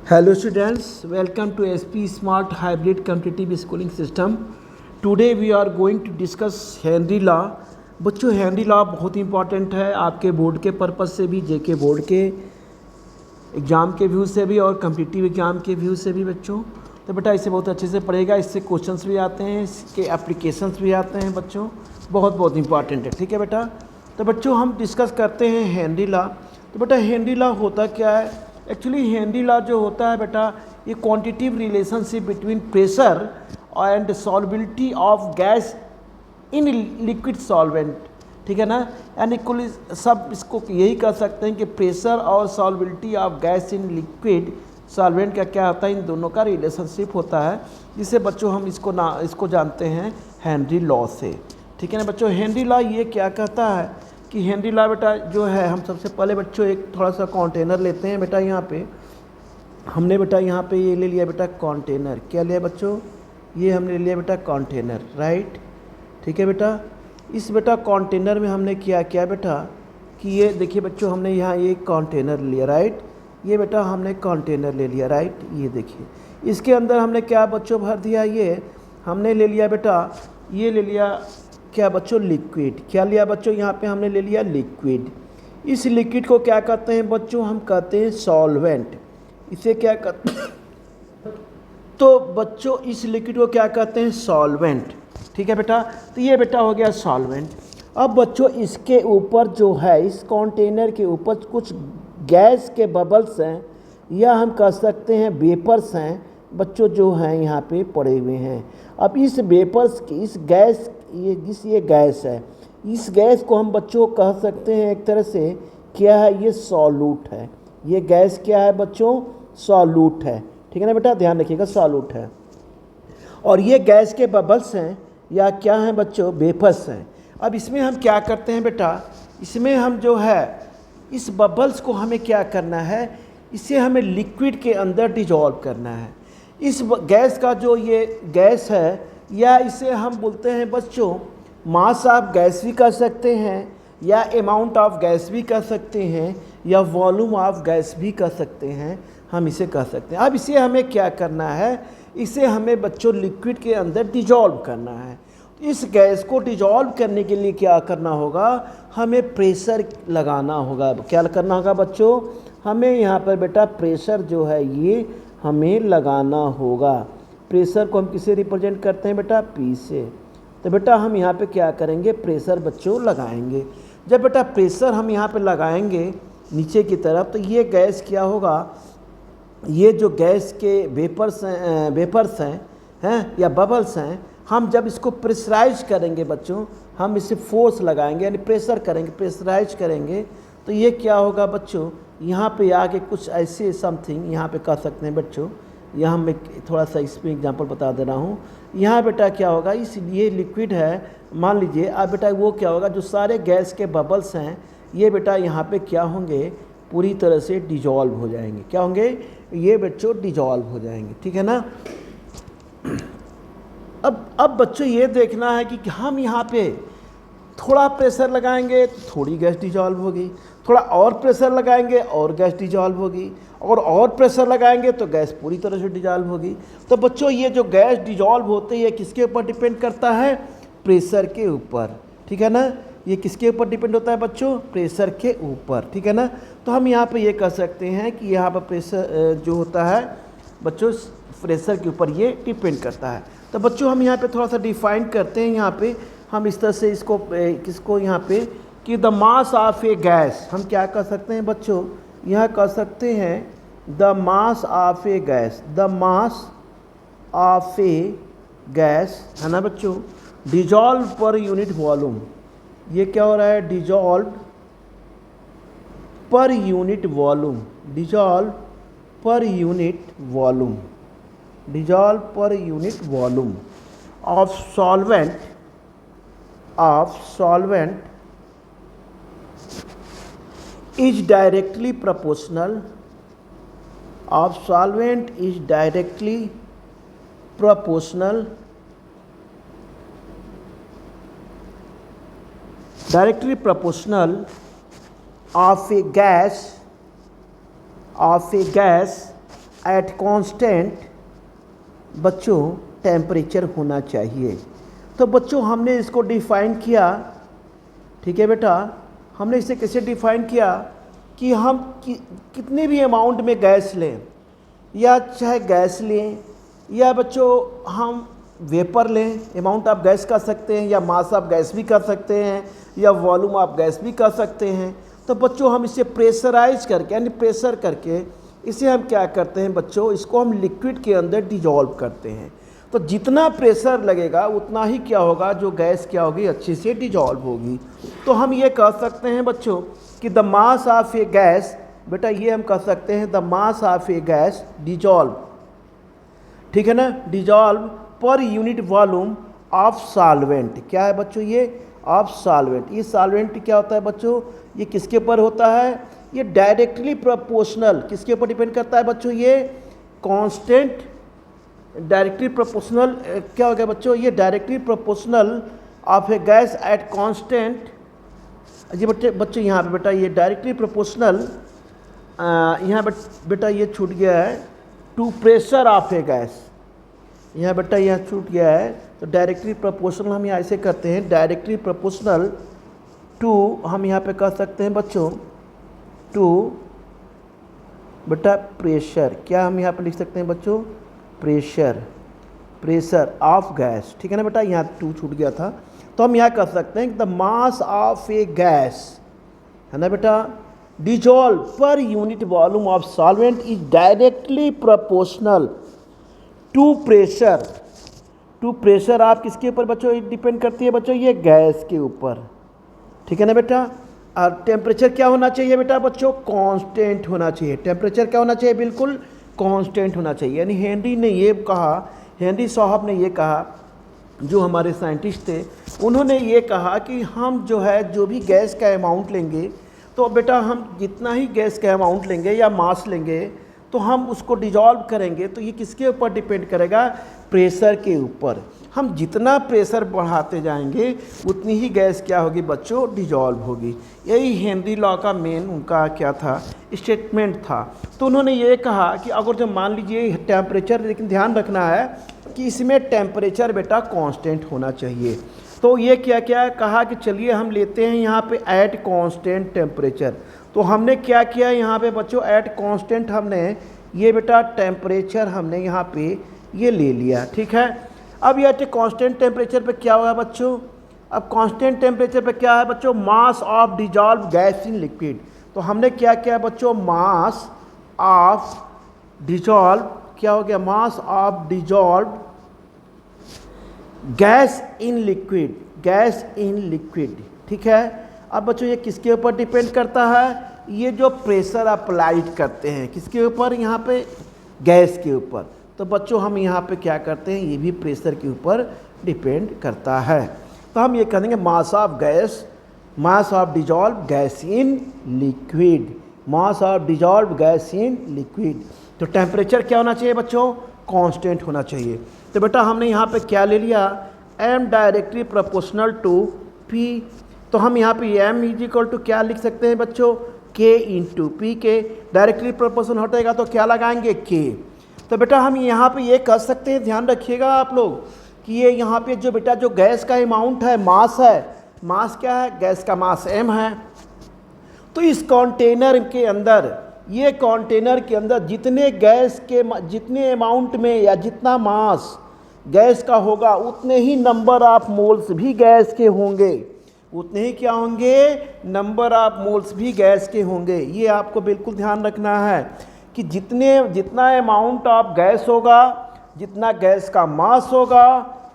Hello students, welcome to SP Smart Hybrid Competitive Schooling System. Today we are going to discuss Henry Law. बच्चों Henry law बहुत important है आपके board के purpose से भी, जेके board के एग्ज़ाम के व्यू से भी और कम्पिटिटिव एग्ज़ाम के व्यू से भी बच्चों। तो बेटा इसे बहुत अच्छे से पढ़ेगा, इससे क्वेश्चंस भी आते हैं, इसके एप्लीकेशंस भी आते हैं बच्चों, बहुत इंपॉर्टेंट है। ठीक है बेटा, तो बच्चों हम डिस्कस करते हैं हेनरी लॉ। तो बेटा हेनरी लॉ होता क्या है? एक्चुअली हेनरी लॉ जो होता है बेटा, ये quantitative relationship between pressure and solubility of gas in liquid solvent. ठीक है ना, एंड इक्वली सब इसको यही कह सकते हैं कि प्रेशर और solubility of gas in liquid solvent का क्या होता है, इन दोनों का रिलेशनशिप होता है, जिसे बच्चों हम इसको जानते हैं हेनरी लॉ से। ठीक है ना बच्चों, हेनरी लॉ ये क्या कहता है कि हेनरी लॉ बेटा जो है, हम सबसे पहले बच्चों एक थोड़ा सा कंटेनर लेते हैं बेटा। यहाँ पे हमने बेटा यहाँ पे ये ले लिया बेटा कंटेनर। क्या लिया बच्चों? ये हमने लिया बेटा कंटेनर, राइट। ठीक है बेटा, इस बेटा कंटेनर में हमने क्या किया बेटा कि ये देखिए बच्चों, हमने यहाँ ये कंटेनर लिया, राइट। ये बेटा हमने कंटेनर ले लिया, राइट। ये देखिए इसके अंदर हमने क्या बच्चों भर दिया, ये हमने ले लिया बेटा, ये ले लिया क्या बच्चों, लिक्विड। क्या लिया बच्चों? यहाँ पे हमने ले लिया लिक्विड। इस लिक्विड को क्या कहते हैं बच्चों? हम कहते हैं सॉल्वेंट। इसे क्या कहते हैं? तो बच्चों इस लिक्विड को क्या कहते हैं? सॉल्वेंट। ठीक है बेटा, तो ये बेटा हो गया सॉल्वेंट। अब बच्चों इसके ऊपर जो है, इस कंटेनर के ऊपर कुछ गैस के बबल्स हैं, या हम कह सकते हैं वेपर्स हैं बच्चों, जो हैं यहाँ पे पड़े हुए हैं। अब इस वेपर्स की, इस गैस, ये गैस है, इस गैस को हम बच्चों कह सकते हैं एक तरह से क्या है, ये सॉल्यूट है। ये गैस क्या है बच्चों? सॉल्यूट है। ठीक है ना बेटा, ध्यान रखिएगा, सॉल्यूट है। और ये गैस के बबल्स हैं या क्या हैं बच्चों? वेपर्स हैं। अब इसमें हम क्या करते हैं बेटा, इसमें हम जो है इस बबल्स को हमें क्या करना है, इसे हमें लिक्विड के अंदर डिजॉल्व करना है। इस गैस का जो ये गैस है, या इसे हम बोलते हैं बच्चों मास ऑफ गैस भी कर सकते हैं, या अमाउंट ऑफ गैस भी कर सकते हैं, या वॉल्यूम ऑफ गैस भी कर सकते हैं, हम इसे कह सकते हैं। अब इसे हमें क्या करना है, इसे हमें बच्चों लिक्विड के अंदर डिजॉल्व करना है। इस गैस को डिजॉल्व करने के लिए क्या करना होगा, हमें प्रेशर लगाना होगा। क्या करना होगा बच्चों? हमें यहाँ पर बेटा प्रेशर जो है ये हमें लगाना होगा। प्रेशर को हम किसे रिप्रेजेंट करते हैं बेटा? P से। तो बेटा हम यहाँ पे क्या करेंगे, प्रेशर बच्चों लगाएंगे। जब बेटा प्रेशर हम यहाँ पे लगाएंगे नीचे की तरफ, तो ये गैस क्या होगा, ये जो गैस के वेपर्स हैं या बबल्स हैं, हम जब इसको प्रेशराइज करेंगे बच्चों, हम इसे फोर्स लगाएंगे यानी प्रेशर करेंगे, प्रेशराइज करेंगे, तो ये क्या होगा बच्चों, यहाँ पे आके कुछ ऐसे समथिंग यहाँ पे कह सकते हैं बच्चों। यहाँ मैं थोड़ा सा इसमें एग्जांपल बता दे रहा हूँ। यहाँ बेटा क्या होगा, इसलिए लिक्विड है मान लीजिए, अब बेटा वो क्या होगा, जो सारे गैस के बबल्स हैं ये बेटा यहाँ पे क्या होंगे, पूरी तरह से डिजॉल्व हो जाएंगे। क्या होंगे? ये बच्चों डिजॉल्व हो जाएंगे। ठीक है ना। अब बच्चों ये देखना है कि हम यहाँ पे थोड़ा प्रेशर लगाएंगे तो थोड़ी गैस डिजॉल्व होगी, थोड़ा और प्रेशर लगाएंगे और गैस डिजॉल्व होगी, और प्रेशर लगाएंगे तो गैस पूरी तरह से डिजॉल्व होगी। तो बच्चों ये जो गैस डिजॉल्व होती है किसके ऊपर डिपेंड करता है? प्रेशर के ऊपर। ठीक है ना, ये किसके ऊपर डिपेंड होता है बच्चों? प्रेशर के ऊपर। ठीक है ना, तो हम यहाँ पे ये कह सकते हैं कि यहाँ पर प्रेशर जो होता है बच्चों, प्रेशर के ऊपर ये डिपेंड करता है। तो बच्चों हम यहाँ पे थोड़ा सा डिफाइन करते हैं, यहाँ पे हम इस तरह से इसको किसको यहाँ पे कि the mass of a gas, हम क्या कह सकते हैं बच्चों, यहाँ कह सकते हैं the mass of a gas, the mass of a gas, है ना बच्चों, डिजॉल्व पर यूनिट वॉल्यूम। ये क्या हो रहा है? Dissolve per unit volume, dissolve per unit volume, dissolve per unit volume of solvent is directly proportional, of solvent is directly proportional of a gas at constant बच्चों temperature होना चाहिए। तो बच्चों हमने इसको डिफ़ाइन किया, ठीक है बेटा, हमने इसे कैसे डिफ़ाइन किया कि हम कितने भी अमाउंट में गैस लें, या चाहे गैस लें या बच्चों हम वेपर लें, अमाउंट आप गैस कर सकते हैं, या मास आप गैस भी कर सकते हैं, या वॉल्यूम आप गैस भी कर सकते हैं। तो बच्चों हम इसे प्रेशराइज करके यानी प्रेशर करके इसे हम क्या करते हैं बच्चों, इसको हम लिक्विड के अंदर डिजॉल्व करते हैं। तो जितना प्रेशर लगेगा उतना ही क्या होगा, जो गैस क्या होगी, अच्छे से डिजॉल्व होगी। तो हम ये कह सकते हैं बच्चों कि the mass of a gas, बेटा ये हम कह सकते हैं the mass of a gas dissolve, ठीक है ना, dissolve per unit volume of solvent. क्या है बच्चों ये, ऑफ सॉल्वेंट। ये सॉल्वेंट क्या होता है बच्चों, ये किसके ऊपर होता है, ये डायरेक्टली प्रोपोर्शनल, किसके ऊपर डिपेंड करता है बच्चों, ये कांस्टेंट, डायरेक्टली प्रोपोर्शनल क्या हो गया बच्चों, ये directly proportional of a gas at constant. ये बच्चों यहाँ पे बेटा ये डायरेक्टली प्रोपोर्शनल, यहाँ बेटा ये छूट गया है, to pressure of a gas. यहाँ बेटा यहाँ छूट गया है, तो डायरेक्टली प्रोपोर्शनल हम यहाँ ऐसे करते हैं, डायरेक्टली प्रोपोर्शनल टू, हम यहाँ पे कह सकते हैं बच्चों टू बेटा प्रेशर। क्या हम यहाँ पे लिख सकते हैं बच्चों, प्रेशर, प्रेशर ऑफ गैस, ठीक है ना बेटा, यहाँ टू छूट गया था। तो हम यहाँ कह सकते हैं the mass of a gas, है ना बेटा, dissolve per unit volume of solvent is directly proportional to pressure. To pressure आप किसके ऊपर बच्चों डिपेंड करती है बच्चों, ये गैस के ऊपर, ठीक है ना बेटा। और टेम्परेचर क्या होना चाहिए बेटा बच्चों, कांस्टेंट होना चाहिए। टेम्परेचर क्या होना चाहिए, बिल्कुल कांस्टेंट होना चाहिए। यानी हेनरी ने ये कहा, हेनरी साहब ने ये कहा, जो हमारे साइंटिस्ट थे, उन्होंने ये कहा कि हम जो है जो भी गैस का अमाउंट लेंगे, तो बेटा हम जितना ही गैस का अमाउंट लेंगे या मास लेंगे, तो हम उसको डिजॉल्व करेंगे, तो ये किसके ऊपर डिपेंड करेगा, प्रेशर के ऊपर। हम जितना प्रेशर बढ़ाते जाएंगे उतनी ही गैस क्या होगी बच्चों, डिजॉल्व होगी। यही हेनरी लॉ का मेन उनका क्या था, स्टेटमेंट था। तो उन्होंने ये कहा कि अगर जो मान लीजिए टेम्परेचर, लेकिन ध्यान रखना है कि इसमें टेम्परेचर बेटा कांस्टेंट होना चाहिए। तो ये क्या क्या कहा कि चलिए हम लेते हैं यहाँ पे एट कांस्टेंट टेम्परेचर। तो हमने क्या किया यहाँ पे बच्चों, एट कांस्टेंट हमने ये बेटा टेम्परेचर हमने यहाँ पे ये ले लिया, ठीक है। अब ये कांस्टेंट टेम्परेचर पे क्या हुआ बच्चों, अब कांस्टेंट टेम्परेचर पे क्या है बच्चों, mass of dissolve gas in liquid. तो हमने क्या किया बच्चों, मास ऑफ डिजॉल्व, क्या हो गया, mass of dissolve gas in liquid, gas in liquid, ठीक है। अब बच्चों ये किसके ऊपर डिपेंड करता है, ये जो प्रेशर अप्लाइड करते हैं किसके ऊपर, यहाँ पे गैस के ऊपर। तो बच्चों हम यहाँ पे क्या करते हैं, ये भी प्रेशर के ऊपर डिपेंड करता है। तो हम ये कहेंगे mass of gas, mass of dissolve gas in liquid, mass of dissolve gas in liquid. तो टेम्परेचर क्या होना चाहिए बच्चों, कांस्टेंट होना चाहिए। तो बेटा हमने यहाँ पे क्या ले लिया, m directly proportional to p। तो हम यहाँ पे m इज इक्वल टू क्या लिख सकते हैं बच्चों, k इंटू पी के। डायरेक्टली प्रोपोर्शनल हटेगा तो क्या लगाएंगे, k। तो बेटा हम यहाँ पे ये कर सकते हैं, ध्यान रखिएगा आप लोग कि ये यहाँ पे जो बेटा जो गैस का अमाउंट है, मास है, मास क्या है, गैस का मास m है। तो इस कंटेनर के अंदर, ये कंटेनर के अंदर जितने गैस के, जितने अमाउंट में या जितना मास गैस का होगा उतने ही नंबर ऑफ मोल्स भी गैस के होंगे, उतने ही क्या होंगे, नंबर ऑफ मोल्स भी गैस के होंगे। ये आपको बिल्कुल ध्यान रखना है कि जितना अमाउंट ऑफ गैस होगा, जितना गैस का मास होगा,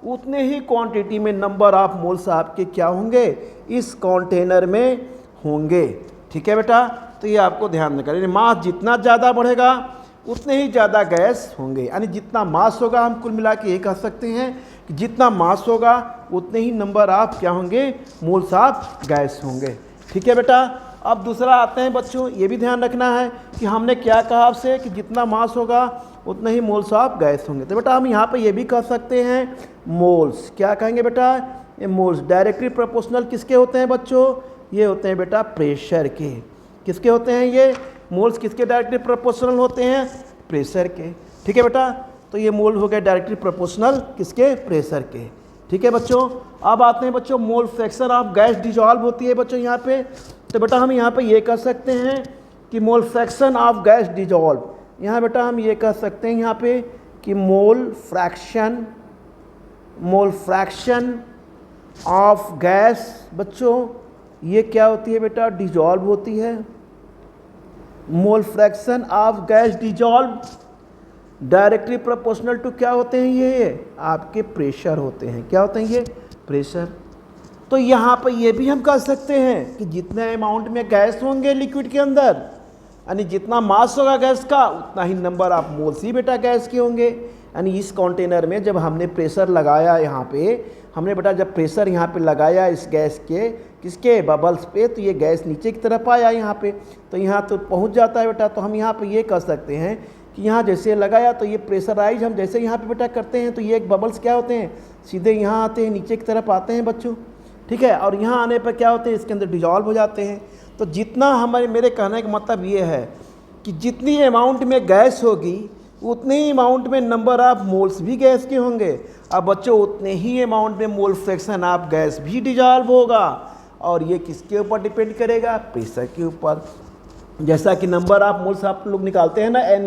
उतने ही क्वांटिटी में नंबर ऑफ मोल्स आपके क्या होंगे, इस कंटेनर में होंगे, ठीक है बेटा। तो ये आपको ध्यान रखना है, मास जितना ज़्यादा बढ़ेगा उतने ही ज़्यादा गैस होंगे। यानी जितना मास होगा, हम कुल मिला के ये कह सकते हैं कि जितना मास होगा उतने ही नंबर ऑफ क्या होंगे, मोल्स ऑफ गैस होंगे, ठीक है बेटा। अब दूसरा आते हैं बच्चों, ये भी ध्यान रखना है कि हमने क्या कहा आपसे कि जितना मास होगा उतना ही मोल्स ऑफ गैस होंगे। तो बेटा हम यहाँ पे ये भी कह सकते हैं मोल्स, क्या कहेंगे बेटा, ये मोल्स डायरेक्टली प्रोपोर्शनल किसके होते हैं बच्चों, ये होते हैं बेटा प्रेशर के। किसके होते हैं ये मोल्स, किसके डायरेक्टली प्रोपोर्शनल होते हैं, प्रेशर के। ठीक है बेटा, तो ये मोल हो गया डायरेक्टली प्रोपोर्शनल किसके, प्रेशर के। ठीक है बच्चों, अब आते हैं बच्चों mole fraction of gas dissolve होती है बच्चों यहाँ पे। तो बेटा हम यहाँ पे ये कह सकते हैं कि mole fraction of gas dissolve, यहाँ बेटा हम ये कह सकते हैं यहाँ पे कि मोल फ्रैक्शन ऑफ गैस बच्चों ये क्या होती है बेटा, डिजॉल्व होती है। Mole fraction of gas dissolve directly proportional to क्या होते हैं, ये आपके प्रेशर होते हैं। क्या होते हैं ये, प्रेशर। तो यहाँ पर ये भी हम कह सकते हैं कि जितने अमाउंट में गैस होंगे लिक्विड के अंदर, यानी जितना मास होगा गैस का उतना ही नंबर ऑफ मोल्स ही बेटा गैस के होंगे। यानी इस कंटेनर में जब हमने प्रेशर लगाया, यहाँ पे हमने बेटा जब प्रेशर यहाँ पे लगाया इस गैस के किसके, बबल्स पे, तो ये गैस नीचे की तरफ आया यहाँ पे, तो यहाँ तो पहुँच जाता है बेटा। तो हम यहाँ पे ये कह सकते हैं कि यहाँ जैसे लगाया तो ये प्रेशराइज हम जैसे यहाँ पे बेटा करते हैं तो ये एक बबल्स क्या होते हैं, सीधे यहाँ आते हैं, नीचे की तरफ आते हैं बच्चों। ठीक है, और यहाँ आने पर क्या होते हैं, इसके अंदर डिजॉल्व हो जाते हैं। तो जितना मेरे कहने का मतलब ये है कि जितनी अमाउंट में गैस होगी उतने ही अमाउंट में नंबर ऑफ मोल्स भी गैस के होंगे। अब बच्चों उतने ही अमाउंट में मोल फ्रैक्शन ऑफ गैस भी डिजॉल्व होगा, और ये किसके ऊपर डिपेंड करेगा, प्रेशर के ऊपर। जैसा कि नंबर ऑफ मोल्स आप लोग निकालते हैं ना, N =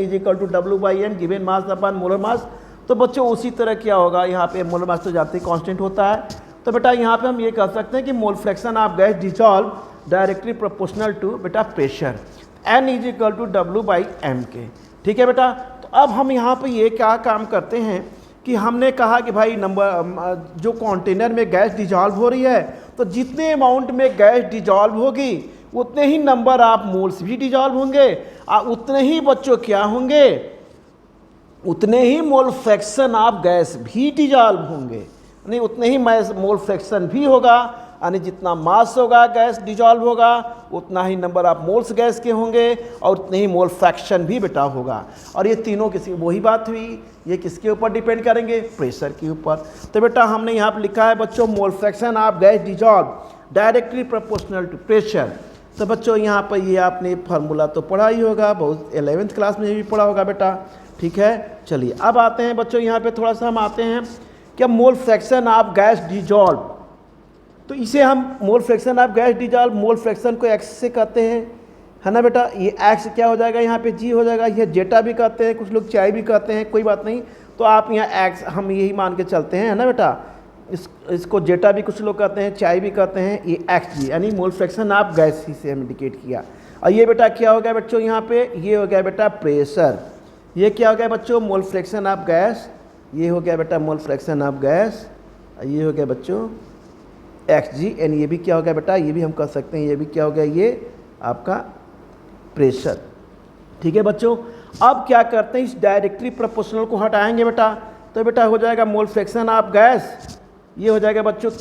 W/N given mass upon molar mass, तो बच्चों उसी तरह क्या होगा, यहाँ पे मोलर मास तो जाते ही कांस्टेंट होता है। तो बेटा यहाँ पे हम ये कह सकते हैं कि mole fraction of gas dissolve directly proportional to बेटा प्रेशर, N = W/M के। ठीक है बेटा, तो अब हम यहाँ पे ये क्या काम करते हैं कि हमने कहा कि भाई नंबर जो कंटेनर में गैस डिजॉल्व हो रही है, तो जितने अमाउंट में गैस डिजॉल्व होगी उतने ही नंबर ऑफ मोल्स भी डिजॉल्व होंगे, और उतने ही बच्चों क्या होंगे, उतने ही मोल फ्रैक्शन ऑफ गैस भी डिजॉल्व होंगे, नहीं उतने ही मोल फ्रैक्शन भी होगा। यानी जितना मास होगा गैस डिजॉल्व होगा उतना ही नंबर ऑफ मोल्स गैस के होंगे, और उतने ही मोल फ्रैक्शन भी बेटा होगा। और ये तीनों किसी वही बात हुई, ये किसके ऊपर डिपेंड करेंगे, प्रेशर के ऊपर। तो बेटा हमने यहाँ पर लिखा है बच्चों mole fraction of gas dissolve directly proportional to pressure. तो बच्चों यहाँ पर ये आपने फार्मूला तो पढ़ा ही होगा, बहुत 11th क्लास में भी पढ़ा होगा बेटा। ठीक है, चलिए अब आते हैं बच्चों यहाँ पे थोड़ा सा हम आते हैं कि mole fraction of gas dissolve, तो इसे हम मोल fraction of gas dissolve, mole fraction को एक्स से कहते हैं, है ना बेटा। ये एक्स क्या हो जाएगा, यहाँ पे जी हो जाएगा। ये जेटा भी कहते हैं, कुछ लोग चाय भी कहते हैं, कोई बात नहीं। तो आप यहाँ एक्स हम यही मान के चलते हैं, है ना बेटा। इसको जेटा भी कुछ लोग कहते हैं, चाय भी कहते हैं, ये एक्स जी यानी मोल फ्रैक्शन ऑफ गैस ही से हम इंडिकेट किया। और ये बेटा क्या हो गया बच्चों, यहाँ पे ये हो गया बेटा प्रेशर। ये क्या हो गया बच्चों, मोल फ्रैक्शन ऑफ गैस। ये हो गया बेटा मोल फ्रैक्शन ऑफ गैस। ये हो गया बच्चों एक्स जी, एंड ये भी क्या हो गया बेटा, ये भी हम कह सकते हैं, ये भी क्या हो गया, ये आपका प्रेशर। ठीक है बच्चों, अब क्या करते हैं, इस डायरेक्टली प्रोपोर्शनल को हटाएंगे बेटा, तो बेटा हो जाएगा मोल फ्रैक्शन ऑफ गैस। ये हो जाएगा बच्चों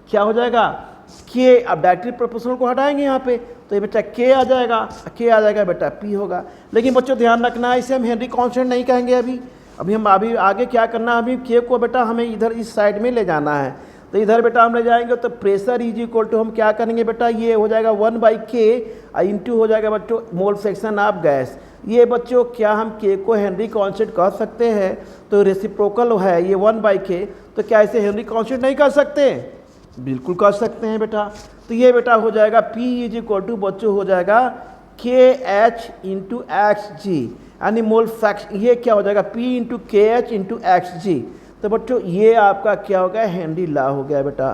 क्या हो जाएगा, के। अब डायरेक्टली प्रोपोर्शनल को हटाएंगे यहाँ पे, तो ये बेटा के आ जाएगा बेटा पी होगा। लेकिन बच्चों ध्यान रखना है, इसे हम हेनरी कांस्टेंट नहीं कहेंगे अभी हम आगे क्या करना है, अभी के को बेटा हमें इधर इस साइड में ले जाना है। तो इधर बेटा हम ले जाएंगे तो प्रेशर = हम क्या करेंगे बेटा, ये हो जाएगा 1/K इंटू हो जाएगा बच्चों मोल फ्रैक्शन ऑफ गैस। ये बच्चों क्या हम के को हेनरी कांस्टेंट कह सकते हैं, तो रेसिप्रोकल है ये 1/K, तो क्या इसे हेनरी कांस्टेंट नहीं कर सकते, बिल्कुल कर सकते हैं बेटा। तो ये बेटा हो जाएगा P बच्चों हो जाएगा KH × XG, यानी मोल फ्रैक्शन, ये क्या हो जाएगा P × KH × XG। तो बच्चों ये आपका क्या हो गया, हेनरी लॉ हो गया बेटा।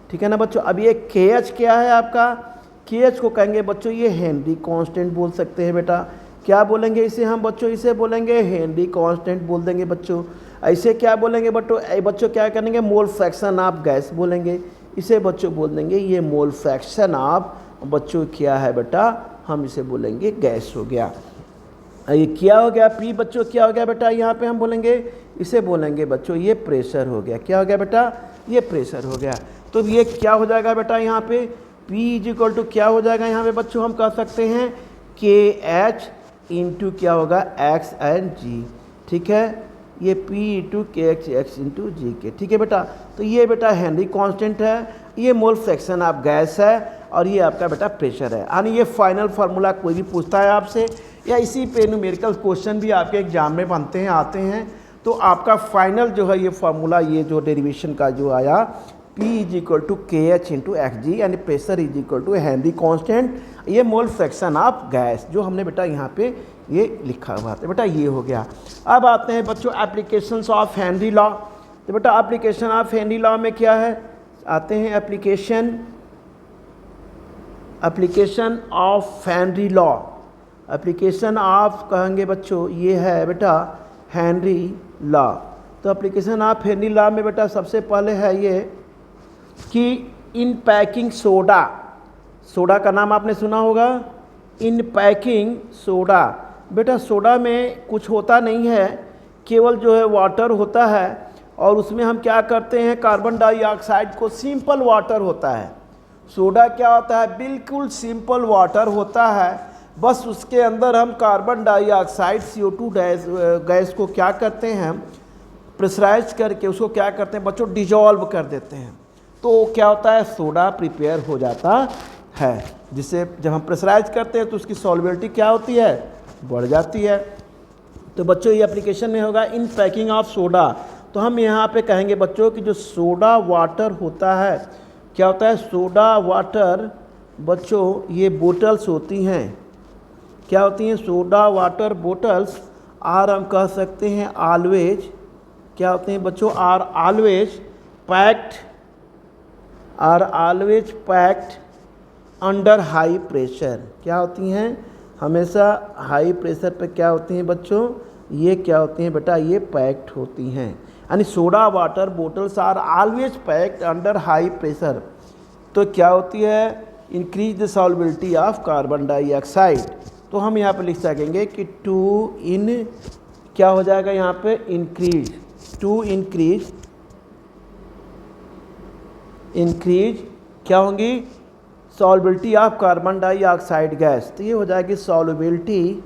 ठीक है ना बच्चों। अब ये KH क्या है आपका, KH को कहेंगे बच्चों ये हेनरी कांस्टेंट बोल सकते हैं बेटा। क्या बोलेंगे इसे हम बच्चों, इसे बोलेंगे हेनरी कांस्टेंट बोल देंगे बच्चों। ऐसे क्या बोलेंगे बच्चों क्या करेंगे, मोल फ्रैक्शन ऑफ गैस बोलेंगे। इसे बच्चों बोल देंगे ये मोल फ्रैक्शन ऑफ बच्चों क्या है बेटा, हम इसे बोलेंगे गैस हो गया। ये क्या हो गया, पी बच्चों क्या हो गया बेटा, यहाँ पे हम बोलेंगे इसे बोलेंगे बच्चों ये प्रेशर हो गया। क्या हो गया बेटा, ये प्रेशर हो गया। तो ये क्या हो जाएगा बेटा, यहाँ पे P = क्या हो जाएगा, यहाँ पे बच्चों हम कह सकते हैं KH इंटू क्या होगा X एंड G। ठीक है, ये P × KH X × G के। ठीक है बेटा, तो ये बेटा हेनरी कांस्टेंट है, ये मोल फ्रैक्शन ऑफ गैस है, और ये आपका बेटा प्रेशर है। यानी ये फाइनल फार्मूला कोई भी पूछता है आपसे, या इसी पे न्यूमेरिकल क्वेश्चन भी आपके एग्जाम में बनते हैं, आते हैं। तो आपका फाइनल जो है ये फार्मूला, ये जो डेरिवेशन का जो आया, P is equal to K H into X G, यानी pressure is equal to Henry constant, ये मोल फ्रैक्शन ऑफ गैस, जो हमने बेटा यहाँ पे ये लिखा हुआ था बेटा, ये हो गया। अब आते हैं बच्चों एप्लीकेशंस ऑफ हेनरी लॉ। तो बेटा एप्लीकेशन ऑफ हेनरी लॉ में क्या है, आते हैं application of Henry law. Application of कहेंगे बच्चों, ये है बेटा हेनरी लॉ। तो एप्लीकेशन ऑफ हेनरी लॉ में बेटा सबसे पहले है ये कि इन पैकिंग सोडा, सोडा का नाम आपने सुना होगा, इन पैकिंग सोडा। बेटा सोडा में कुछ होता नहीं है, केवल जो है वाटर होता है, और उसमें हम क्या करते हैं, कार्बन डाइऑक्साइड को, सिंपल वाटर होता है। सोडा क्या होता है, बिल्कुल सिंपल वाटर होता है, बस उसके अंदर हम कार्बन डाइऑक्साइड CO2 गैस को क्या करते हैं, प्रेशराइज करके उसको क्या करते हैं बच्चों, डिजॉल्व कर देते हैं। तो क्या होता है, सोडा प्रिपेयर हो जाता है, जिसे जब हम प्रेशराइज करते हैं तो उसकी सॉल्युबिलिटी क्या होती है, बढ़ जाती है। तो बच्चों ये एप्लीकेशन में होगा इन पैकिंग ऑफ सोडा। तो हम यहाँ पे कहेंगे बच्चों कि जो सोडा वाटर होता है, क्या होता है, सोडा वाटर बच्चों ये बोटल्स होती हैं, क्या होती हैं, सोडा वाटर बोटल्स, आर हम कह सकते हैं ऑलवेज, क्या होते हैं बच्चों, are always packed under high pressure. क्या होती हैं, हमेशा हाई प्रेशर पे क्या होती हैं बच्चों, ये क्या होती हैं बेटा, ये पैक्ड होती हैं। यानी soda water bottles are always packed under high pressure. तो क्या होती है, increase the solubility of carbon dioxide. तो हम यहाँ पे लिख सकेंगे कि टू इन, क्या हो जाएगा यहाँ पे, इंक्रीज, टू इंक्रीज क्या होंगी, solubility of carbon dioxide gas. तो ये हो जाएगी सॉल्युबिलिटी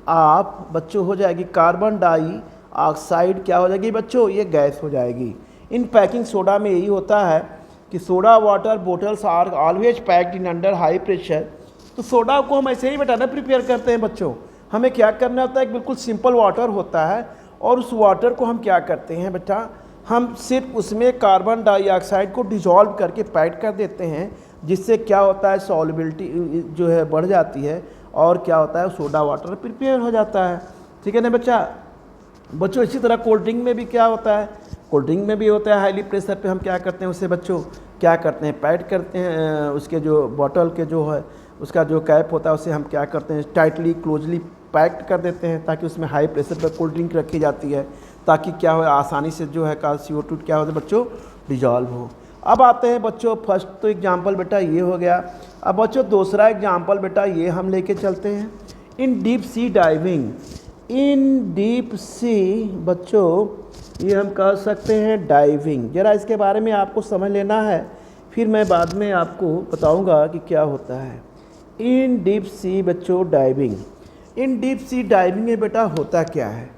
ऑफ बच्चों, हो जाएगी कार्बन डाइऑक्साइड, क्या हो जाएगी बच्चों, ये गैस हो जाएगी। इन पैकिंग सोडा में यही होता है कि soda water bottles are always packed in under high pressure. तो सोडा को हम ऐसे ही बेटा ना प्रिपेयर करते हैं बच्चों, हमें क्या करना होता है, बिल्कुल सिंपल वाटर होता है, और उस वाटर को हम क्या करते हैं बेटा, हम सिर्फ उसमें कार्बन डाइऑक्साइड को डिजॉल्व करके पैक कर देते हैं, जिससे क्या होता है, सॉल्युबिलिटी जो है बढ़ जाती है, और क्या होता है, सोडा वाटर प्रिपेयर हो जाता है। ठीक है ना बच्चों इसी तरह कोल्ड ड्रिंक में भी क्या होता है, कोल्ड ड्रिंक में भी होता है हाईली प्रेशर पे, हम क्या करते हैं उसे बच्चों, क्या करते हैं, पैक करते हैं, उसके जो बॉटल के जो है उसका जो कैप होता है उसे हम क्या करते हैं, टाइटली क्लोजली पैक्ड कर देते हैं, ताकि उसमें हाई प्रेशर पर कोल्ड ड्रिंक रखी जाती है, ताकि क्या हो, आसानी से जो है CO2 क्या होता है बच्चों, डिजॉल्व हो। अब आते हैं बच्चों, फर्स्ट तो एग्जाम्पल बेटा ये हो गया। अब बच्चों दूसरा एग्जाम्पल बेटा ये हम लेके चलते हैं, इन डीप सी डाइविंग। इन डीप सी बच्चों ये हम कह सकते हैं डाइविंग। ज़रा इसके बारे में आपको समझ लेना है, फिर मैं बाद में आपको बताऊंगा कि क्या होता है। इन डीप सी बच्चों डाइविंग, इन डीप सी डाइविंग में बेटा होता क्या है,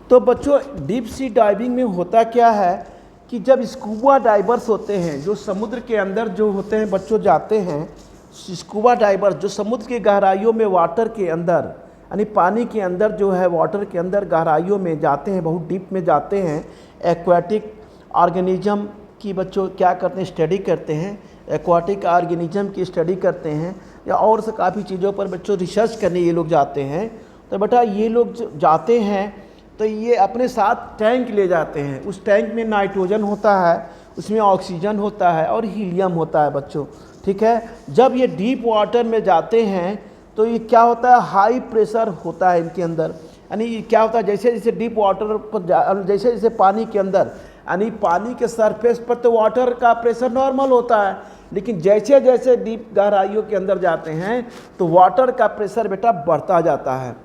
तो बच्चों डीप सी डाइविंग में होता क्या है कि जब स्कूबा डाइवर्स होते हैं, जो समुद्र के अंदर जो होते हैं बच्चों जाते हैं, स्कूबा डाइवर्स जो समुद्र की गहराइयों में, वाटर के अंदर यानी पानी के अंदर जो है, वाटर के अंदर गहराइयों में जाते हैं, बहुत डीप में जाते हैं, एक्वाटिक ऑर्गेनिज्म की बच्चों क्या करते हैं, स्टडी करते हैं, एक्वाटिक ऑर्गेनिज्म की स्टडी करते हैं, या और से काफ़ी चीज़ों पर बच्चों रिसर्च करने ये लोग जाते हैं। तो बेटा ये लोग जाते हैं तो ये अपने साथ टैंक ले जाते हैं, उस टैंक में नाइट्रोजन होता है, उसमें ऑक्सीजन होता है और हीलियम होता है बच्चों। ठीक है, जब ये डीप वाटर में जाते हैं तो ये क्या होता है, हाई प्रेशर होता है इनके अंदर। यानी क्या होता है, जैसे जैसे डीप वाटर पर जैसे जैसे पानी के अंदर, यानी पानी के सरफेस पर तो वाटर का प्रेशर नॉर्मल होता है, लेकिन जैसे जैसे डीप गहराइयों के अंदर जाते हैं तो वाटर का प्रेशर बेटा बढ़ता जाता है।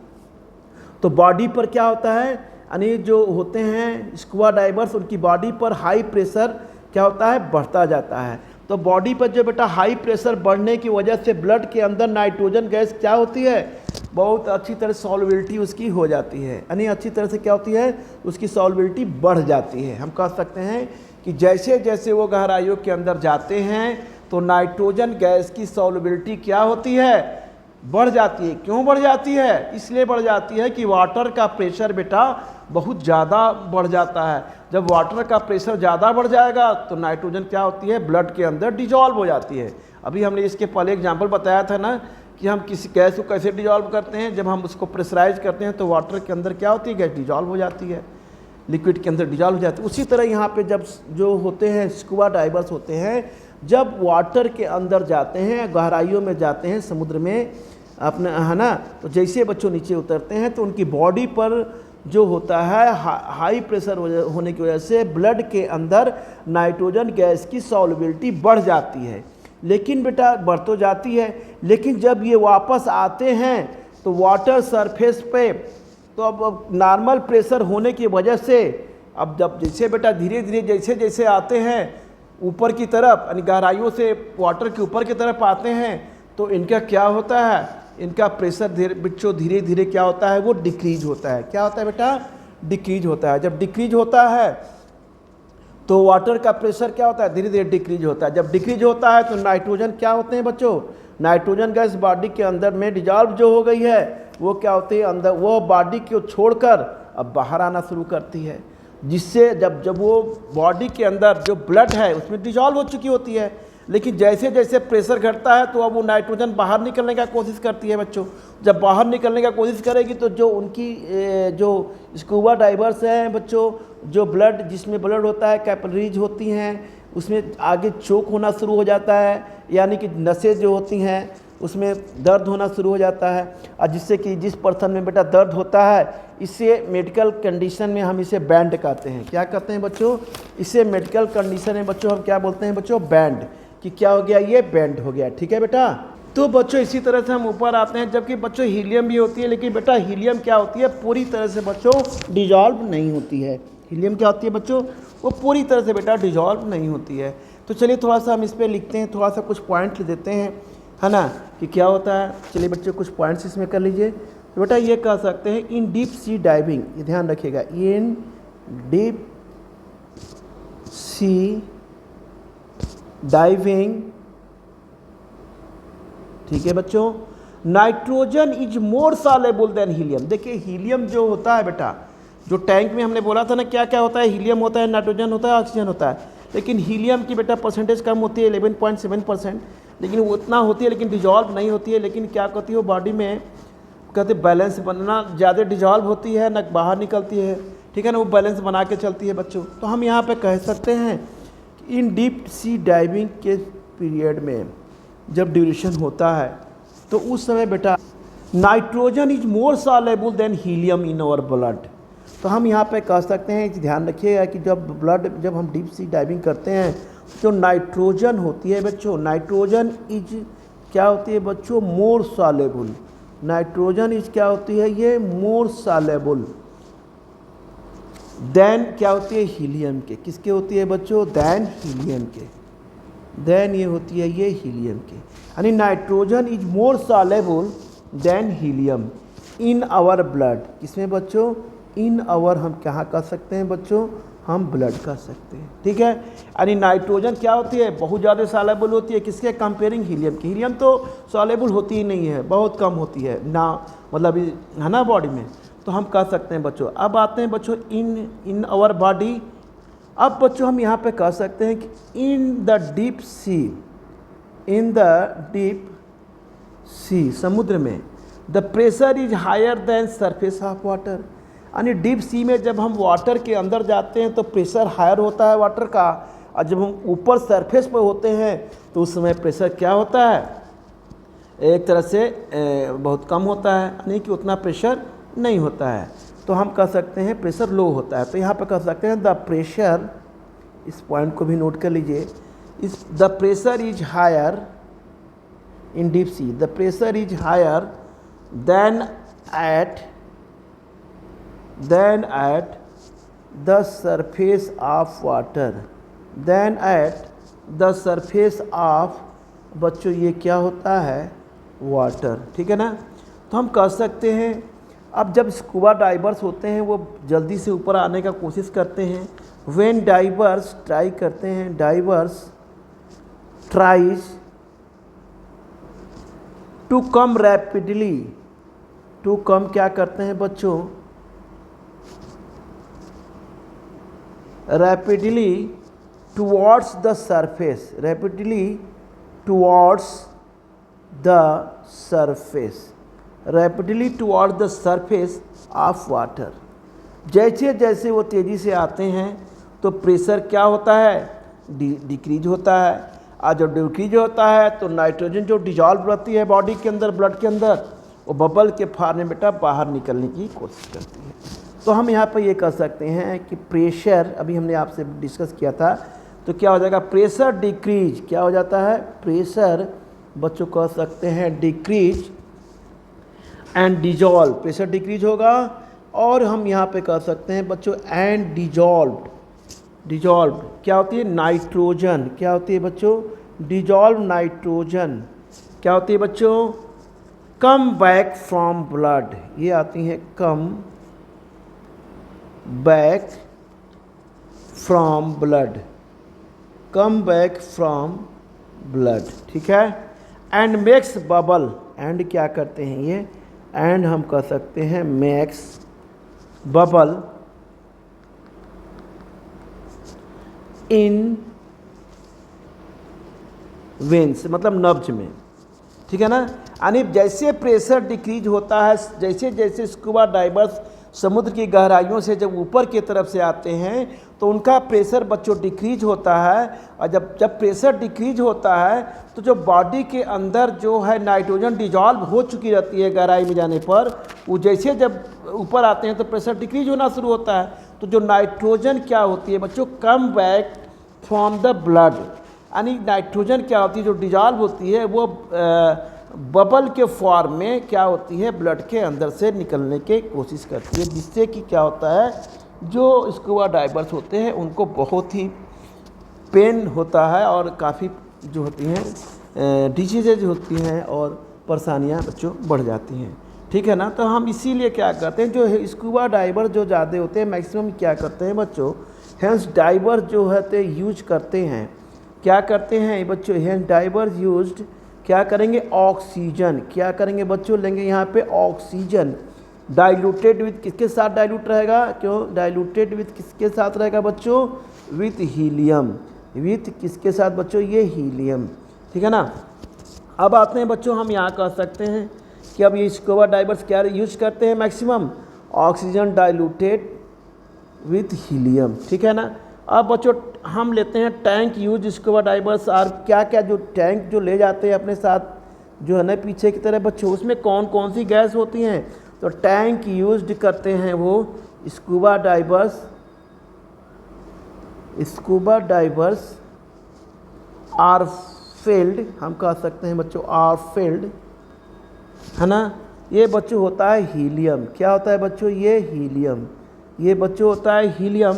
तो बॉडी पर क्या होता है, यानी जो होते हैं स्कूबा डाइवर्स, उनकी बॉडी पर हाई प्रेशर क्या होता है, बढ़ता जाता है। तो बॉडी पर जो बेटा हाई प्रेशर बढ़ने की वजह से ब्लड के अंदर नाइट्रोजन गैस क्या होती है, बहुत अच्छी तरह सॉल्युबिलिटी उसकी हो जाती है, यानी अच्छी तरह से क्या होती है, उसकी सॉल्युबिलिटी बढ़ जाती है। हम कह सकते हैं कि जैसे जैसे वो गहराइयों के अंदर जाते हैं तो नाइट्रोजन गैस की सॉल्युबिलिटी क्या होती है, बढ़ जाती है। क्यों बढ़ जाती है? इसलिए बढ़ जाती है कि वाटर का प्रेशर बेटा बहुत ज़्यादा बढ़ जाता है। जब वाटर का प्रेशर ज़्यादा बढ़ जाएगा तो नाइट्रोजन क्या होती है, ब्लड के अंदर डिजॉल्व हो जाती है। अभी हमने इसके पहले एग्जाम्पल बताया था ना कि हम किसी गैस को कैसे डिजॉल्व करते हैं। जब हम उसको प्रेशराइज करते हैं तो वाटर के अंदर क्या होती है, गैस डिजॉल्व हो जाती है, लिक्विड के अंदर डिजॉल्व हो जाती है। उसी तरह यहाँ पे जब जो होते हैं स्कूबा डाइवर्स होते हैं, जब वाटर के अंदर जाते हैं, गहराइयों में जाते हैं समुद्र में अपने, है ना, तो जैसे बच्चों नीचे उतरते हैं तो उनकी बॉडी पर जो होता है हाई प्रेशर होने की वजह से ब्लड के अंदर नाइट्रोजन गैस की सॉल्युबिलिटी बढ़ जाती है। लेकिन बेटा बढ़ तो जाती है, लेकिन जब ये वापस आते हैं तो वाटर सरफेस पे, तो अब नॉर्मल प्रेशर होने की वजह से अब जब जैसे बेटा धीरे धीरे जैसे जैसे आते हैं ऊपर की तरफ, यानी गहराइयों से वाटर के ऊपर की तरफ आते हैं, तो इनका क्या होता है, इनका प्रेशर बच्चों धीरे धीरे क्या होता है, वो डिक्रीज होता है। क्या होता है बेटा? डिक्रीज होता है। जब डिक्रीज होता है तो वाटर का प्रेशर क्या होता है, धीरे धीरे डिक्रीज होता है। जब डिक्रीज होता है तो नाइट्रोजन क्या होते हैं बच्चों, नाइट्रोजन गैस बॉडी के अंदर में डिजॉल्व जो हो गई है वो क्या होती है, अंदर वो बॉडी को छोड़कर अब बाहर आना शुरू करती है, जिससे जब वो बॉडी के अंदर जो ब्लड है उसमें डिजॉल्व हो चुकी होती है। लेकिन जैसे जैसे प्रेशर घटता है तो अब वो नाइट्रोजन बाहर निकलने का कोशिश करती है बच्चों। जब बाहर निकलने का कोशिश करेगी तो जो उनकी जो स्कूबा डाइवर्स हैं बच्चों, जो ब्लड जिसमें ब्लड होता है, कैपिलरीज होती हैं, उसमें आगे चोक होना शुरू हो जाता है, यानी कि नसें जो होती हैं उसमें दर्द होना शुरू हो जाता है। और जिससे कि जिस पर्सन में बेटा दर्द होता है, इससे मेडिकल कंडीशन में हम इसे बैंड कहते हैं। क्या कहते हैं बच्चों? इसे मेडिकल कंडीशन में बच्चों हम क्या बोलते हैं बच्चों, बैंड, कि क्या हो गया, ये बैंड हो गया। ठीक है बेटा। तो बच्चों इसी तरह से हम ऊपर आते हैं, जबकि बच्चों हीलियम भी होती है, लेकिन बेटा हीलियम क्या होती है, पूरी तरह से बच्चों डिजॉल्व नहीं होती है। हीलियम क्या होती है बच्चों, वो पूरी तरह से बेटा डिजॉल्व नहीं होती है। तो चलिए थोड़ा सा हम इस पर लिखते हैं, थोड़ा सा कुछ पॉइंट देते हैं, है ना, कि क्या होता है। चलिए बच्चों कुछ पॉइंट्स इसमें कर लीजिए। तो बेटा ये कह सकते हैं इन डीप सी डाइविंग, ये ध्यान रखिएगा, इन डीप सी डाइविंग, ठीक है बच्चों, nitrogen is more soluble than helium. देखिए हीलियम जो होता है बेटा, जो टैंक में हमने बोला था ना क्या क्या होता है, हीलियम होता है, नाइट्रोजन होता है, ऑक्सीजन होता है। लेकिन हीलियम की बेटा परसेंटेज कम होती है 11.7%, लेकिन वो उतना होती है, लेकिन डिजॉल्व नहीं होती है। लेकिन क्या कहती है वो बॉडी में, कहते बैलेंस बनना, ज़्यादा डिजॉल्व होती है ना बाहर निकलती है, ठीक है ना, वो बैलेंस बना के चलती है बच्चों। तो हम यहाँ पे कह सकते हैं कि इन डीप सी डाइविंग के पीरियड में जब ड्यूरेशन होता है तो उस समय बेटा nitrogen is more soluble than helium in our blood. तो हम यहाँ पे कह सकते हैं, ध्यान रखिएगा कि जब हम डीप सी डाइविंग करते हैं तो नाइट्रोजन होती है बच्चों, नाइट्रोजन इज क्या होती है बच्चों, मोर सॉल्युबल। नाइट्रोजन इज क्या होती है, ये मोर सॉल्युबल देन क्या होती है, हीलियम के। किसके होती है बच्चों, देन हीलियम के, देन ये होती है ये हीलियम के, यानी nitrogen is more soluble than helium in our blood. किसमें बच्चों, इन आवर, हम कहाँ कर सकते हैं बच्चों, हम ब्लड कर सकते हैं। ठीक है, यानी नाइट्रोजन क्या होती है, बहुत ज़्यादा सॉल्युबल होती है, किसके कंपेयरिंग, हीलियम की। हीलियम तो सॉल्युबल होती ही नहीं है, बहुत कम होती है ना, मतलब है ना बॉडी में। तो हम कह सकते हैं बच्चों। अब आते हैं बच्चों इन आवर बॉडी। अब बच्चों हम यहाँ पे कह सकते हैं कि in the deep sea, in the deep sea, समुद्र में, the pressure is higher than surface of water. यानी डीप सी में जब हम वाटर के अंदर जाते हैं तो प्रेशर हायर होता है वाटर का, और जब हम ऊपर सरफेस पर होते हैं तो उस समय प्रेशर क्या होता है, एक तरह से बहुत कम होता है, यानी कि उतना प्रेशर नहीं होता है। तो हम कह सकते हैं प्रेशर लो होता है। तो यहाँ पे कह सकते हैं द प्रेशर, इस पॉइंट को भी नोट कर लीजिए, इस the pressure is higher in deep sea, the pressure is higher than at the surface of water, than at the surface of, बच्चों ये क्या होता है, वाटर। ठीक है ना। तो हम कह सकते हैं अब जब स्कूबा डाइवर्स होते हैं वो जल्दी से ऊपर आने का कोशिश करते हैं। व्हेन डाइवर्स ट्राई करते हैं, divers tries to come rapidly, to come क्या करते हैं बच्चों, rapidly towards the surface, rapidly towards the surface, rapidly towards the surface of water. जैसे जैसे वो तेज़ी से आते हैं तो प्रेशर क्या होता है, डिक्रीज होता है, और जब डिक्रीज होता है तो नाइट्रोजन जो डिजॉल्व रहती है बॉडी के अंदर, ब्लड के अंदर, वो बबल के फॉर्म में बेटा बाहर निकलने की कोशिश करती है। तो हम यहाँ पर ये कह सकते हैं कि प्रेशर, अभी हमने आपसे डिस्कस किया था, तो क्या हो जाएगा, प्रेशर डिक्रीज, क्या हो जाता है, प्रेशर बच्चों कह सकते हैं decrease and dissolve, pressure decrease होगा, और हम यहाँ पे कह सकते हैं बच्चों एंड डिजॉल्व, डिजॉल्व क्या होती है, नाइट्रोजन, क्या होती है बच्चों, डिजॉल्व नाइट्रोजन, क्या होती है बच्चों, कम बैक फ्रॉम ब्लड, ये आती है come back from blood, come back from blood, ठीक है, एंड मेक्स बबल, एंड क्या करते हैं ये, एंड हम कह सकते हैं मेक्स बबल इन वेन्स, मतलब नब्ज में, ठीक है ना। यानी जैसे प्रेशर डिक्रीज होता है, जैसे जैसे स्कूबा डाइवर्स समुद्र की गहराइयों से जब ऊपर की तरफ से आते हैं तो उनका प्रेशर बच्चों डिक्रीज होता है, और जब प्रेशर डिक्रीज होता है तो जो बॉडी के अंदर जो है नाइट्रोजन डिजॉल्व हो चुकी रहती है गहराई में जाने पर, वो जैसे जब ऊपर आते हैं तो प्रेशर डिक्रीज होना शुरू होता है। तो जो नाइट्रोजन क्या होती है बच्चों, come back from the blood, यानी नाइट्रोजन क्या होती है, जो डिजॉल्व होती है वो बबल के फॉर्म में क्या होती है, ब्लड के अंदर से निकलने की कोशिश करती है, जिससे कि क्या होता है, जो स्कूबा डाइवर्स होते हैं उनको बहुत ही पेन होता है और काफ़ी जो होती हैं डिजीजेज होती हैं और परेशानियां बच्चों बढ़ जाती हैं, ठीक है ना। तो हम इसीलिए क्या करते हैं, जो स्कूबा डाइवर जो ज़्यादा होते हैं मैक्सिमम क्या करते हैं बच्चों, हेंस डाइवर जो है यूज करते हैं, क्या करते हैं बच्चों, हेंस डाइवर यूज्ड क्या करेंगे, ऑक्सीजन, क्या करेंगे बच्चों, लेंगे यहाँ पे ऑक्सीजन, डाइल्यूटेड विथ किसके साथ डाइल्यूट रहेगा, क्यों डाइल्यूटेड विथ किसके साथ रहेगा बच्चों, विथ हीलियम, विथ किसके साथ बच्चों, ये हीलियम, ठीक है ना। अब आते हैं बच्चों, हम यहाँ कह सकते हैं कि अब ये स्कूबा डाइवर्स क्या यूज करते हैं, maximum oxygen diluted with helium, ठीक है ना। अब बच्चों हम लेते हैं टैंक यूज स्कूबा डाइवर्स, और क्या क्या जो टैंक जो ले जाते हैं अपने साथ जो है ना पीछे की तरह बच्चों, उसमें कौन कौन सी गैस होती हैं, तो टैंक यूज्ड करते हैं वो scuba divers, scuba divers are filled, हम कह सकते हैं बच्चों आर फिल्ड, है ना। ये बच्चों होता है हीलियम, क्या होता है बच्चों, ये हीलियम, ये बच्चों होता है हीलियम,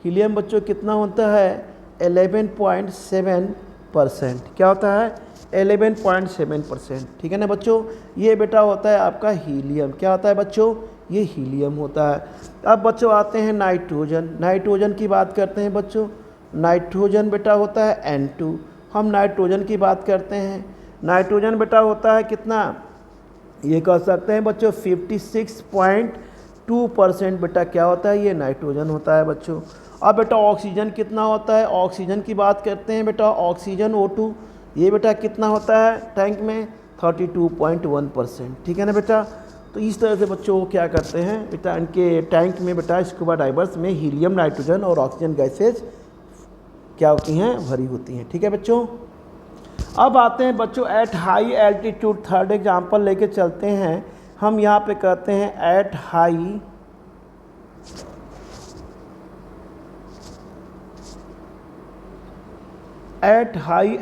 हीलियम बच्चों कितना होता है 11.7%, क्या होता है 11.7%, ठीक है ना बच्चों। ये बेटा होता है आपका हीलियम, क्या होता है बच्चों, ये हीलियम होता है। अब बच्चों आते हैं नाइट्रोजन, नाइट्रोजन की बात करते हैं बच्चों, नाइट्रोजन बेटा होता है N2, हम नाइट्रोजन की बात करते हैं, नाइट्रोजन बेटा होता है कितना, ये कह सकते हैं बच्चों 56.2% बेटा क्या होता है, ये नाइट्रोजन होता है बच्चों। अब बेटा ऑक्सीजन कितना होता है, ऑक्सीजन की बात करते हैं बेटा, ऑक्सीजन O2 ये बेटा कितना होता है टैंक में 32.1%, ठीक है ना बेटा। तो इस तरह से बच्चों क्या करते हैं बेटा, इनके टैंक में बेटा स्कूबा डाइवर्स में हीलियम, नाइट्रोजन और ऑक्सीजन गैसेज क्या होती हैं, भरी होती हैं, ठीक है बच्चों। अब आते हैं बच्चों at high altitude, third example लेके चलते हैं हम, यहाँ पे कहते हैं एट हाई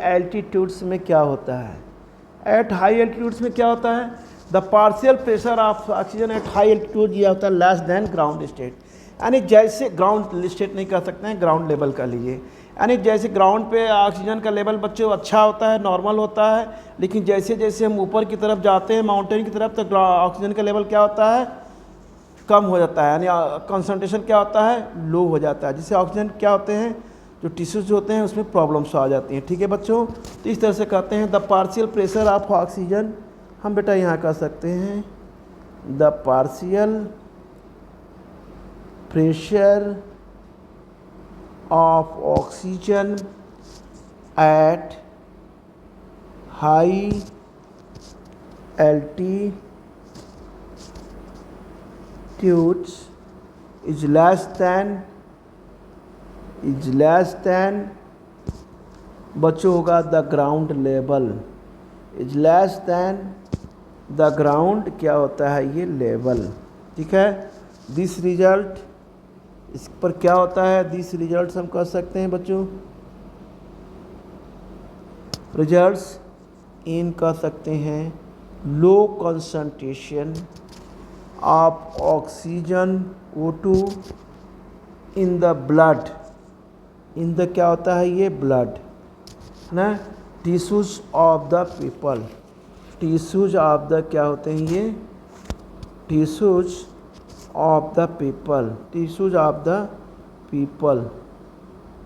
एल्टीट्यूड्स में क्या होता है, एट हाई एल्टीट्यूड्स में क्या होता है, the partial pressure of oxygen at high altitude ये होता है लेस देन ग्राउंड स्टेट, यानी जैसे ग्राउंड स्टेट नहीं कर सकते हैं, ग्राउंड लेवल का लीजिए, यानी जैसे ग्राउंड पे ऑक्सीजन का लेवल बच्चों अच्छा होता है, नॉर्मल होता है, लेकिन जैसे जैसे हम ऊपर की तरफ जाते हैं माउंटेन की तरफ तो ऑक्सीजन का लेवल क्या होता है, कम हो जाता है, यानी कंसंट्रेशन क्या होता है, लो हो जाता है, जिससे ऑक्सीजन क्या होते हैं, जो टिश्यूज होते हैं उसमें प्रॉब्लम्स आ जाती हैं, ठीक है बच्चों। तो इस तरह से कहते हैं the partial pressure of oxygen, हम बेटा यहाँ कर सकते हैं the partial pressure of oxygen at high altitudes is less than बच्चों होगा the ground level, is less than the ground क्या होता है ये लेवल। ठीक है, दिस रिजल्ट इस पर क्या होता है, दिस रिजल्ट्स हम कह सकते हैं बच्चों, रिजल्ट्स इन कह सकते हैं low concentration of oxygen O2 in the blood, in the क्या होता है ये ब्लड ना, tissues of the people, tissues of the क्या होते हैं ये tissues of the people, tissues of the people.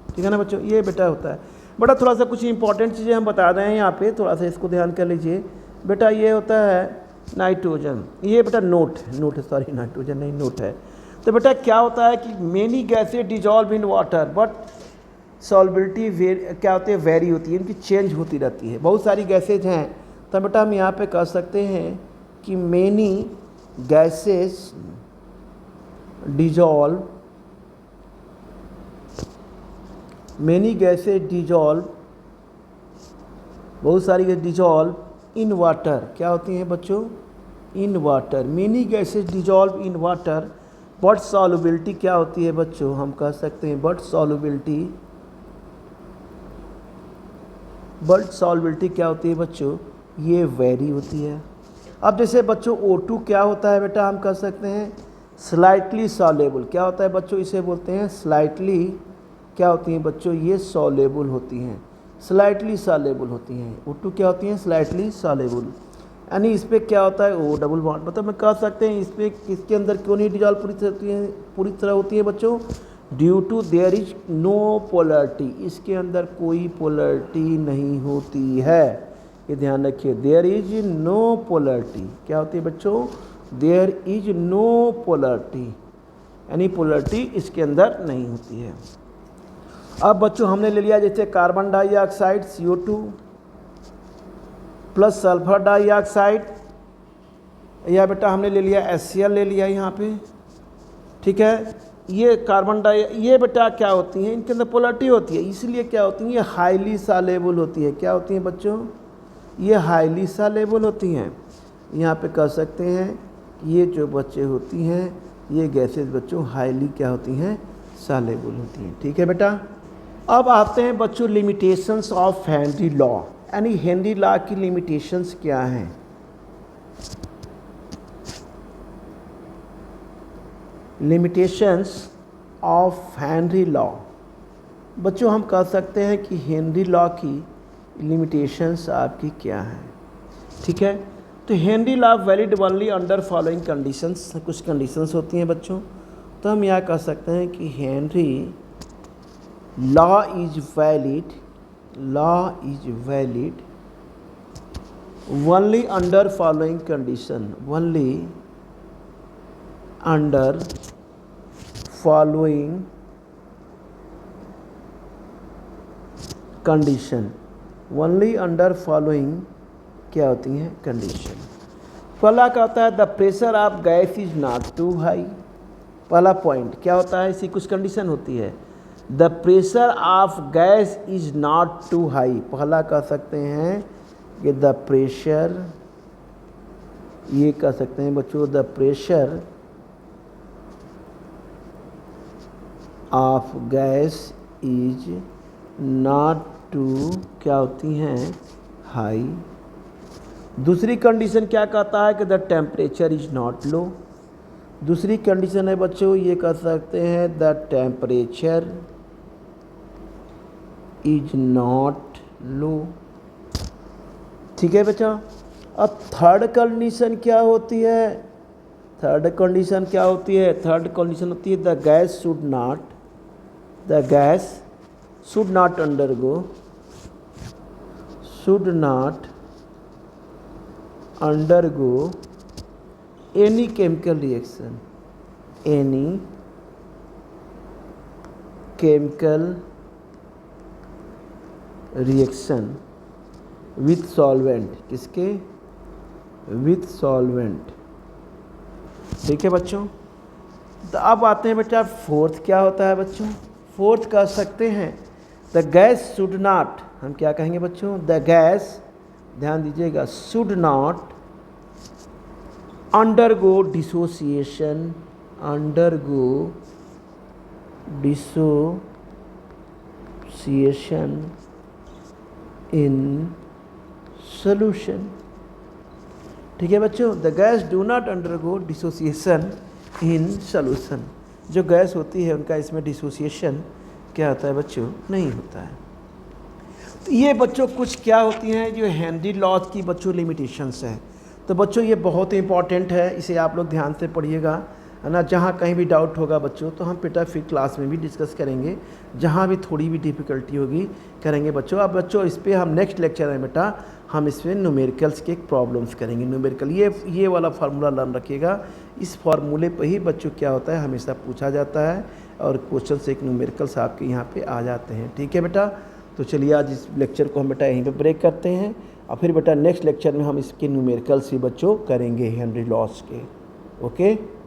ठीक है ना बच्चों, ये बेटा होता है। बेटा थोड़ा सा कुछ इंपॉर्टेंट चीज़ें हम बता रहे हैं यहाँ पे, थोड़ा सा इसको ध्यान कर लीजिए बेटा। ये होता है नाइट्रोजन, ये बेटा नोट है सॉरी नाइट्रोजन नहीं नोट है। तो बेटा क्या होता है कि many gases dissolve in water but solubility क्या होती है वेरी होती है, इनकी चेंज होती रहती है। बहुत सारी गैसेज हैं, तो बेटा हम यहाँ पे कह सकते हैं कि many gases dissolve, many gases dissolve, बहुत सारी गैस डिजॉल्व इन वाटर, क्या होती हैं बच्चों in water, many gases dissolve in water but solubility क्या होती है बच्चों, हम कह सकते हैं बट सॉल्युबिलिटी क्या होती है बच्चों, ये वेरी होती है। अब जैसे बच्चों O2 क्या होता है बेटा, हम कह सकते हैं स्लाइटली सॉल्युबल, क्या होता है बच्चों, इसे बोलते हैं स्लाइटली क्या होती हैं बच्चों, ये सॉल्युबल होती हैं, स्लाइटली सॉल्युबल होती हैं। O2 क्या होती हैं स्लाइटली सॉल्युबल, यानी इस पर क्या होता है O डबल बॉन्ड, मतलब मैं कह सकते हैं इस पर इसके अंदर क्यों नहीं डिजॉल्व पूरी तरह होती है बच्चों, due to there is no polarity, इसके अंदर कोई पोलरिटी नहीं होती है, ये ध्यान रखिए। देयर इज नो पोलरिटी क्या होती है बच्चों, देयर इज नो पोलरिटी, यानी पोलरिटी इसके अंदर नहीं होती है। अब बच्चों हमने ले लिया जैसे carbon dioxide CO2 plus sulphur dioxide, या बेटा हमने ले लिया HCl ले लिया यहाँ पे। ठीक है, ये कार्बन ये बेटा क्या होती हैं, इनके अंदर पोलरिटी होती है, इसलिए क्या होती हैं ये हाईली सॉल्युबल होती है। क्या होती हैं बच्चों, ये हाईली सॉल्युबल होती हैं। यहाँ पे कह सकते हैं ये जो बच्चे होती हैं ये गैसेज बच्चों हाईली क्या होती हैं सॉल्युबल होती हैं। ठीक है बेटा, अब आते हैं बच्चों लिमिटेशंस ऑफ हेनरी लॉ, यानी हेनरी लॉ की लिमिटेशंस क्या हैं। लिमिटेशंस ऑफ हेनरी लॉ, बच्चों हम कह सकते हैं कि हेनरी लॉ की लिमिटेशंस आपकी क्या हैं। ठीक है, तो Henry law valid only under following conditions, कुछ कंडीशंस होती हैं बच्चों, तो हम यह कह सकते हैं कि Henry law is valid only under following condition, only under following condition, only under following क्या होती हैं कंडीशन। पहला क्या होता है the pressure of gas is not too high, पहला पॉइंट क्या होता है, इसकी कुछ कंडीशन होती है, the pressure of gas is not too high, पहला कह सकते हैं कि द प्रेशर, ये कह सकते हैं बच्चों the pressure of gas is not too क्या होती हैं हाई। दूसरी कंडीशन क्या कहता है कि द टेम्परेचर इज नॉट लो, दूसरी कंडीशन है बच्चों ये कह सकते हैं द टेम्परेचर इज नॉट लो। ठीक है बच्चा, अब थर्ड कंडीशन क्या होती है, थर्ड कंडीशन क्या होती है, थर्ड कंडीशन होती है the gas should not undergo undergo any chemical reaction, any chemical reaction with solvent, किसके, with solvent। ठीक है बच्चों। तो अब आते हैं बेटा फोर्थ, क्या होता है बच्चों, फोर्थ कह सकते हैं द गैस शुड नॉट, हम क्या कहेंगे बच्चों, द गैस, ध्यान दीजिएगा, should not undergo dissociation, undergo dissociation in solution। ठीक है बच्चों, the gas do not undergo dissociation in solution. जो गैस होती है उनका इसमें डिसोसिएशन क्या होता है बच्चों, नहीं होता है। तो ये बच्चों कुछ क्या होती हैं जो हेनरी लॉज की बच्चों लिमिटेशंस हैं। तो बच्चों ये बहुत इंपॉर्टेंट है, इसे आप लोग ध्यान से पढ़िएगा, है ना। जहाँ कहीं भी डाउट होगा बच्चों तो हम बेटा फिर क्लास में भी डिस्कस करेंगे, जहाँ भी थोड़ी भी डिफ़िकल्टी होगी करेंगे बच्चों। अब बच्चों इस पर हम नेक्स्ट लेक्चर में बेटा हम इसमें न्यूमेरिकल्स के प्रॉब्लम्स करेंगे। न्यूमेरिकल ये वाला फार्मूला लर्न रखिएगा, इस फार्मूले पर ही बच्चों क्या होता है हमेशा पूछा जाता है और क्वेश्चन से एक न्यूमेरिकल्स आपके यहाँ पे आ जाते हैं। ठीक है बेटा, तो चलिए आज इस लेक्चर को हम बेटा यहीं पे ब्रेक करते हैं और फिर बेटा नेक्स्ट लेक्चर में हम इसके न्यूमेरिकल्स ही बच्चों करेंगे हेनरी लॉज के। ओके।